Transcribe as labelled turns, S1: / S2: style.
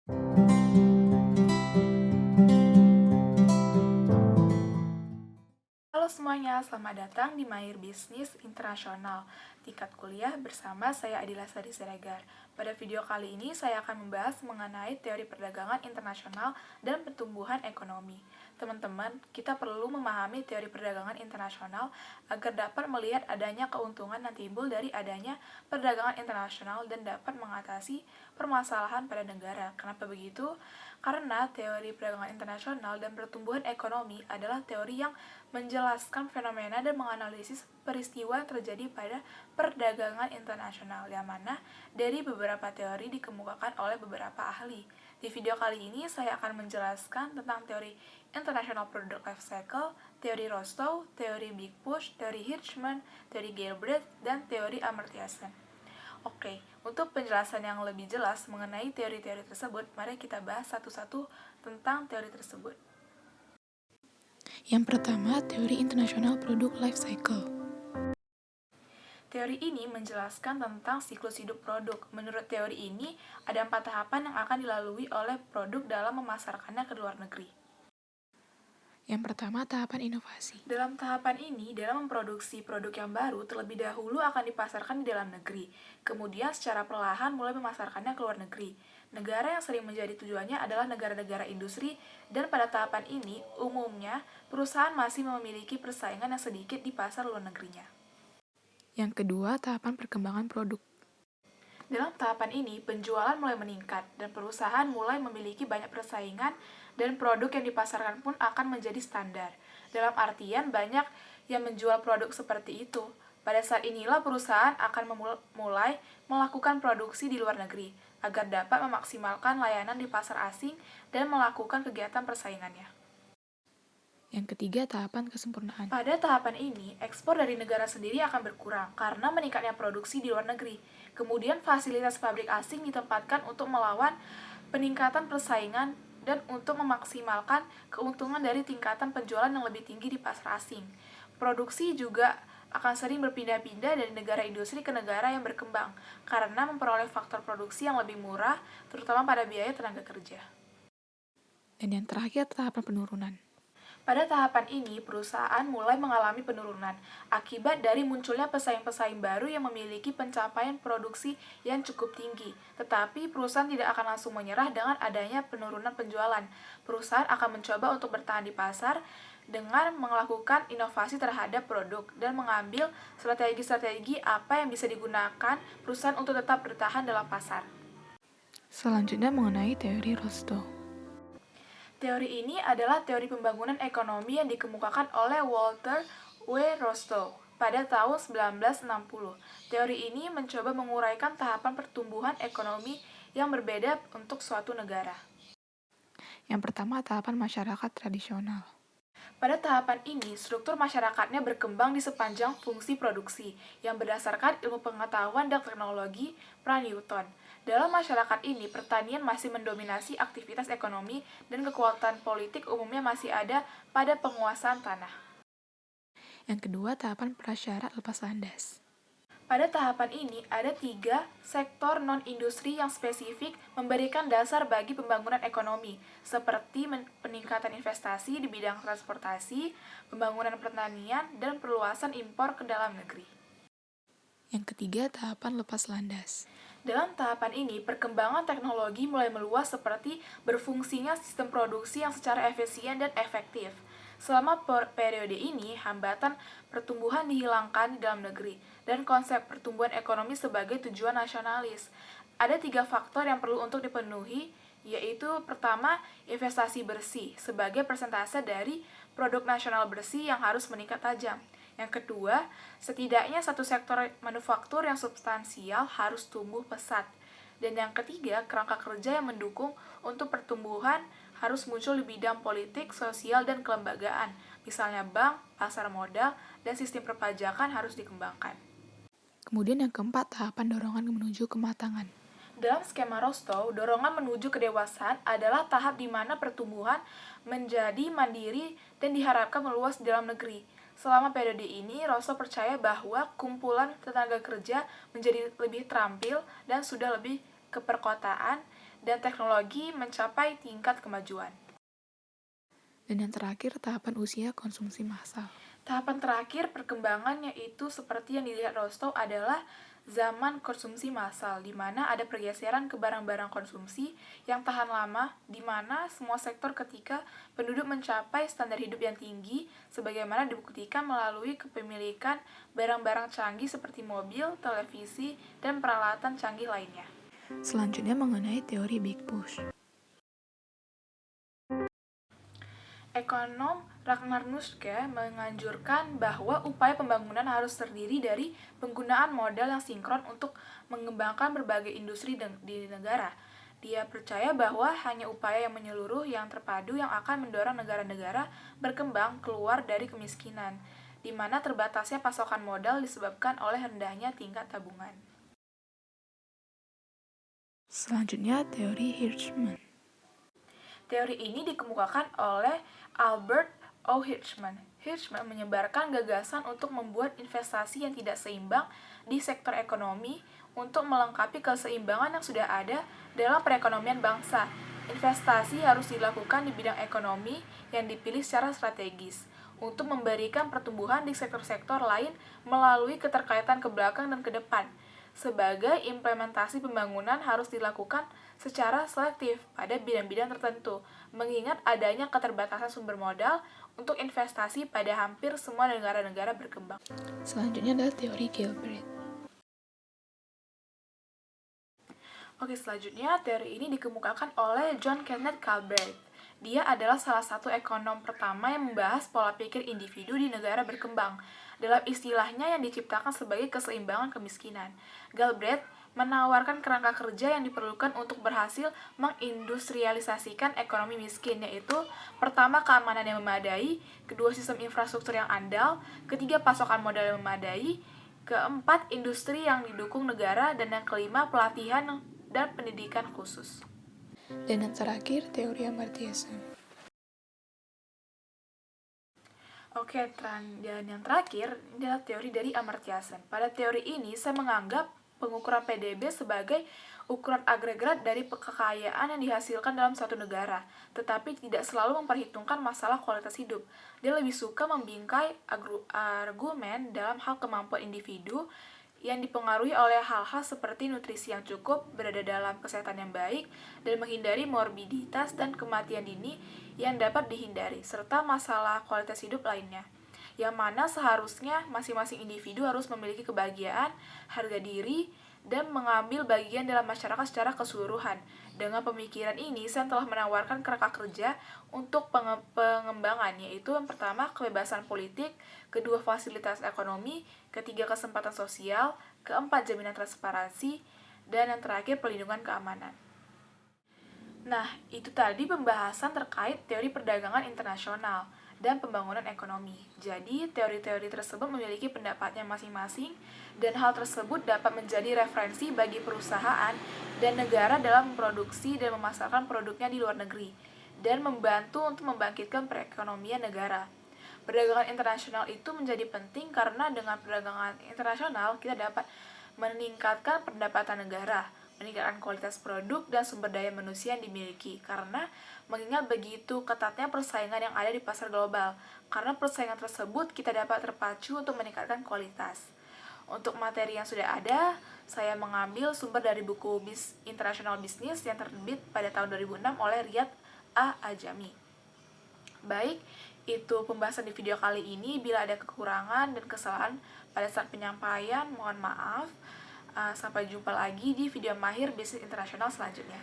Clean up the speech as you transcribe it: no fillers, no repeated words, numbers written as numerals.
S1: Halo semuanya, selamat datang di Mahir Bisnis Internasional tingkat kuliah bersama saya Adila Sari Siregar. Pada video kali ini saya akan membahas mengenai teori perdagangan internasional dan pertumbuhan ekonomi. Teman-teman, kita perlu memahami teori perdagangan internasional agar dapat melihat adanya keuntungan yang timbul dari adanya perdagangan internasional dan dapat mengatasi permasalahan pada negara. Kenapa begitu? Karena teori perdagangan internasional dan pertumbuhan ekonomi adalah teori yang menjelaskan fenomena dan menganalisis peristiwa yang terjadi pada perdagangan internasional, yang mana dari beberapa teori dikemukakan oleh beberapa ahli. Di video kali ini saya akan menjelaskan tentang teori International Product Life Cycle, teori Rostow, teori Big Push, teori Hirschman, teori Galbraith, dan teori Amartya Sen. Oke, untuk penjelasan yang lebih jelas mengenai teori-teori tersebut, mari kita bahas satu-satu tentang teori tersebut.
S2: Yang pertama, teori International Product Life Cycle.
S1: Teori ini menjelaskan tentang siklus hidup produk. Menurut teori ini, ada 4 tahapan yang akan dilalui oleh produk dalam memasarkannya ke luar negeri.
S2: Yang pertama, tahapan inovasi.
S1: Dalam tahapan ini, dalam memproduksi produk yang baru, terlebih dahulu akan dipasarkan di dalam negeri. Kemudian secara perlahan mulai memasarkannya ke luar negeri. Negara yang sering menjadi tujuannya adalah negara-negara industri, dan pada tahapan ini, umumnya, perusahaan masih memiliki persaingan yang sedikit di pasar luar negerinya.
S2: Yang kedua, tahapan perkembangan produk.
S1: Dalam tahapan ini, penjualan mulai meningkat, dan perusahaan mulai memiliki banyak persaingan, dan produk yang dipasarkan pun akan menjadi standar. Dalam artian, banyak yang menjual produk seperti itu. Pada saat inilah perusahaan akan mulai melakukan produksi di luar negeri, agar dapat memaksimalkan layanan di pasar asing dan melakukan kegiatan persaingannya.
S2: Yang ketiga, tahapan kesempurnaan.
S1: Pada tahapan ini, ekspor dari negara sendiri akan berkurang karena meningkatnya produksi di luar negeri. Kemudian fasilitas pabrik asing ditempatkan untuk melawan peningkatan persaingan dan untuk memaksimalkan keuntungan dari tingkatan penjualan yang lebih tinggi di pasar asing. Produksi juga akan sering berpindah-pindah dari negara industri ke negara yang berkembang karena memperoleh faktor produksi yang lebih murah, terutama pada biaya tenaga kerja.
S2: Dan yang terakhir, tahapan penurunan.
S1: Pada tahapan ini, perusahaan mulai mengalami penurunan akibat dari munculnya pesaing-pesaing baru yang memiliki pencapaian produksi yang cukup tinggi. Tetapi perusahaan tidak akan langsung menyerah dengan adanya penurunan penjualan. Perusahaan akan mencoba untuk bertahan di pasar dengan melakukan inovasi terhadap produk dan mengambil strategi-strategi apa yang bisa digunakan perusahaan untuk tetap bertahan dalam pasar.
S2: Selanjutnya mengenai teori Rostow.
S1: Teori ini adalah teori pembangunan ekonomi yang dikemukakan oleh Walter W. Rostow pada tahun 1960. Teori ini mencoba menguraikan tahapan pertumbuhan ekonomi yang berbeda untuk suatu negara.
S2: Yang pertama, tahapan masyarakat tradisional.
S1: Pada tahapan ini, struktur masyarakatnya berkembang di sepanjang fungsi produksi yang berdasarkan ilmu pengetahuan dan teknologi pra-Newton. Dalam masyarakat ini, pertanian masih mendominasi aktivitas ekonomi dan kekuatan politik umumnya masih ada pada penguasaan tanah.
S2: Yang kedua, tahapan prasyarat lepas landas.
S1: Pada tahapan ini, ada 3 sektor non-industri yang spesifik memberikan dasar bagi pembangunan ekonomi, seperti peningkatan investasi di bidang transportasi, pembangunan pertanian, dan perluasan impor ke dalam negeri.
S2: Yang ketiga, tahapan lepas landas.
S1: Dalam tahapan ini, perkembangan teknologi mulai meluas seperti berfungsinya sistem produksi yang secara efisien dan efektif. Selama periode ini, hambatan pertumbuhan dihilangkan di dalam negeri, dan konsep pertumbuhan ekonomi sebagai tujuan nasionalis. Ada 3 faktor yang perlu untuk dipenuhi, yaitu pertama, investasi bersih sebagai persentase dari produk nasional bersih yang harus meningkat tajam. Yang kedua, setidaknya satu sektor manufaktur yang substansial harus tumbuh pesat. Dan yang ketiga, kerangka kerja yang mendukung untuk pertumbuhan harus muncul di bidang politik, sosial, dan kelembagaan. Misalnya bank, pasar modal, dan sistem perpajakan harus dikembangkan.
S2: Kemudian yang keempat, tahapan dorongan menuju kematangan.
S1: Dalam skema Rostow, dorongan menuju kedewasaan adalah tahap di mana pertumbuhan menjadi mandiri dan diharapkan meluas di dalam negeri. Selama periode ini, Rostow percaya bahwa kumpulan tenaga kerja menjadi lebih terampil dan sudah lebih ke perkotaan, dan teknologi mencapai tingkat kemajuan.
S2: Dan yang terakhir, tahapan usia konsumsi massal.
S1: Tahapan terakhir perkembangan yaitu seperti yang dilihat Rostow adalah zaman konsumsi massal, di mana ada pergeseran ke barang-barang konsumsi yang tahan lama, di mana semua sektor ketika penduduk mencapai standar hidup yang tinggi, sebagaimana dibuktikan melalui kepemilikan barang-barang canggih seperti mobil, televisi, dan peralatan canggih lainnya.
S2: Selanjutnya mengenai teori Big Push.
S1: Ekonom Ragnar Nuschke menganjurkan bahwa upaya pembangunan harus terdiri dari penggunaan modal yang sinkron untuk mengembangkan berbagai industri di negara. Dia percaya bahwa hanya upaya yang menyeluruh yang terpadu yang akan mendorong negara-negara berkembang keluar dari kemiskinan, di mana terbatasnya pasokan modal disebabkan oleh rendahnya tingkat tabungan.
S2: Selanjutnya teori Hirschman.
S1: Teori ini dikemukakan oleh Albert O. Hirschman. Hirschman menyebarkan gagasan untuk membuat investasi yang tidak seimbang di sektor ekonomi untuk melengkapi keseimbangan yang sudah ada dalam perekonomian bangsa. Investasi harus dilakukan di bidang ekonomi yang dipilih secara strategis untuk memberikan pertumbuhan di sektor-sektor lain melalui keterkaitan ke belakang dan ke depan. Sebagai implementasi pembangunan harus dilakukan secara selektif pada bidang-bidang tertentu, mengingat adanya keterbatasan sumber modal untuk investasi pada hampir semua negara-negara berkembang.
S2: Selanjutnya adalah teori Gilbert.
S1: Selanjutnya teori ini dikemukakan oleh John Kenneth Galbraith. Dia adalah salah satu ekonom pertama yang membahas pola pikir individu di negara berkembang, dalam istilahnya yang diciptakan sebagai keseimbangan kemiskinan. Galbraith menawarkan kerangka kerja yang diperlukan untuk berhasil mengindustrialisasikan ekonomi miskin, yaitu pertama, keamanan yang memadai, kedua, sistem infrastruktur yang andal, ketiga, pasokan modal yang memadai, keempat, industri yang didukung negara, dan yang kelima, pelatihan dan pendidikan khusus.
S2: Dan yang terakhir, teori Amartya Sen.
S1: Dan yang terakhir adalah teori dari Amartya Sen. Pada teori ini, saya menganggap pengukuran PDB sebagai ukuran agregat dari kekayaan yang dihasilkan dalam suatu negara, tetapi tidak selalu memperhitungkan masalah kualitas hidup. Dia lebih suka membingkai argumen dalam hal kemampuan individu yang dipengaruhi oleh hal-hal seperti nutrisi yang cukup, berada dalam kesehatan yang baik, dan menghindari morbiditas dan kematian dini yang dapat dihindari, serta masalah kualitas hidup lainnya, yang mana seharusnya masing-masing individu harus memiliki kebahagiaan, harga diri, dan mengambil bagian dalam masyarakat secara keseluruhan. Dengan pemikiran ini, saya telah menawarkan kerangka kerja untuk pengembangan, yaitu yang pertama, kebebasan politik, kedua, fasilitas ekonomi, ketiga, kesempatan sosial, keempat, jaminan transparansi, dan yang terakhir, perlindungan keamanan. Nah, itu tadi pembahasan terkait teori perdagangan internasional dan pembangunan ekonomi. Jadi, teori-teori tersebut memiliki pendapatnya masing-masing, dan hal tersebut dapat menjadi referensi bagi perusahaan dan negara dalam memproduksi dan memasarkan produknya di luar negeri, dan membantu untuk membangkitkan perekonomian negara. Perdagangan internasional itu menjadi penting karena dengan perdagangan internasional kita dapat meningkatkan pendapatan negara, meningkatkan kualitas produk dan sumber daya manusia yang dimiliki, karena mengingat begitu ketatnya persaingan yang ada di pasar global. Karena persaingan tersebut, kita dapat terpacu untuk meningkatkan kualitas. Untuk materi yang sudah ada, saya mengambil sumber dari buku International Business yang terbit pada tahun 2006 oleh Riyad A. Ajami. Baik, itu pembahasan di video kali ini. Bila ada kekurangan dan kesalahan pada saat penyampaian, mohon maaf. Sampai jumpa lagi di video mahir bisnis internasional selanjutnya.